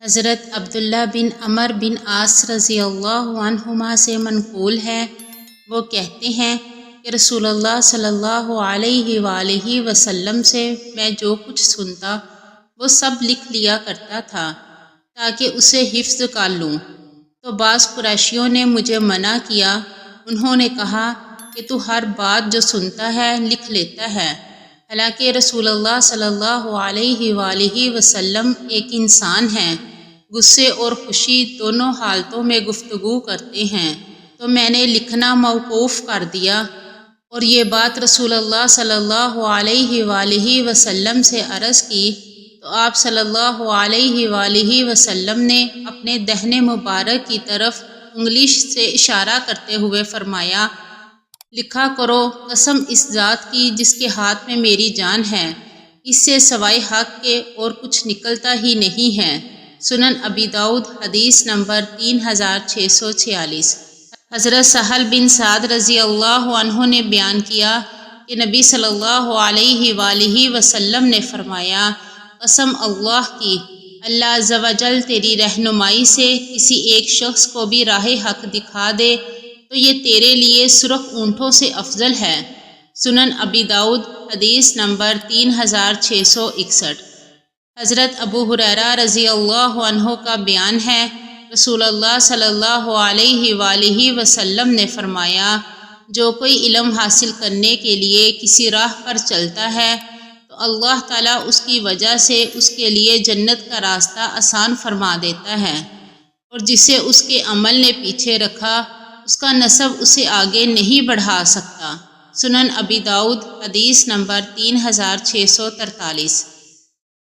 حضرت عبداللہ بن عمر بن عاص رضی اللہ عنہما سے منقول ہے، وہ کہتے ہیں کہ رسول اللہ صلی اللہ علیہ وآلہ وسلم سے میں جو کچھ سنتا وہ سب لکھ لیا کرتا تھا تاکہ اسے حفظ کر لوں۔ تو بعض قریشیوں نے مجھے منع کیا، انہوں نے کہا کہ تو ہر بات جو سنتا ہے لکھ لیتا ہے، حالانکہ رسول اللہ صلی اللہ علیہ وآلہ وسلم ایک انسان ہیں، غصے اور خوشی دونوں حالتوں میں گفتگو کرتے ہیں۔ تو میں نے لکھنا موقوف کر دیا اور یہ بات رسول اللہ صلی اللہ علیہ وآلہ وسلم سے عرض کی تو آپ صلی اللہ علیہ وآلہ وسلم نے اپنے دہنے مبارک کی طرف انگلی سے اشارہ کرتے ہوئے فرمایا، لکھا کرو، قسم اس ذات کی جس کے ہاتھ میں میری جان ہے، اس سے سوائے حق کے اور کچھ نکلتا ہی نہیں ہے۔ سنن ابی داؤد حدیث نمبر 3646۔ حضرت سہل بن سعد رضی اللہ عنہ نے بیان کیا کہ نبی صلی اللہ علیہ وآلہ وسلم نے فرمایا، قسم اللہ کی، اللہ عز و جل تیری رہنمائی سے کسی ایک شخص کو بھی راہ حق دکھا دے تو یہ تیرے لیے سرخ اونٹوں سے افضل ہے۔ سنن ابی داؤد حدیث نمبر 3661۔ حضرت ابو ہریرہ رضی اللہ عنہ کا بیان ہے، رسول اللہ صلی اللہ علیہ وآلہ وسلم نے فرمایا، جو کوئی علم حاصل کرنے کے لیے کسی راہ پر چلتا ہے تو اللہ تعالیٰ اس کی وجہ سے اس کے لیے جنت کا راستہ آسان فرما دیتا ہے، اور جسے اس کے عمل نے پیچھے رکھا اس کا نسب اسے آگے نہیں بڑھا سکتا۔ سنن ابی داؤد حدیث نمبر 3643۔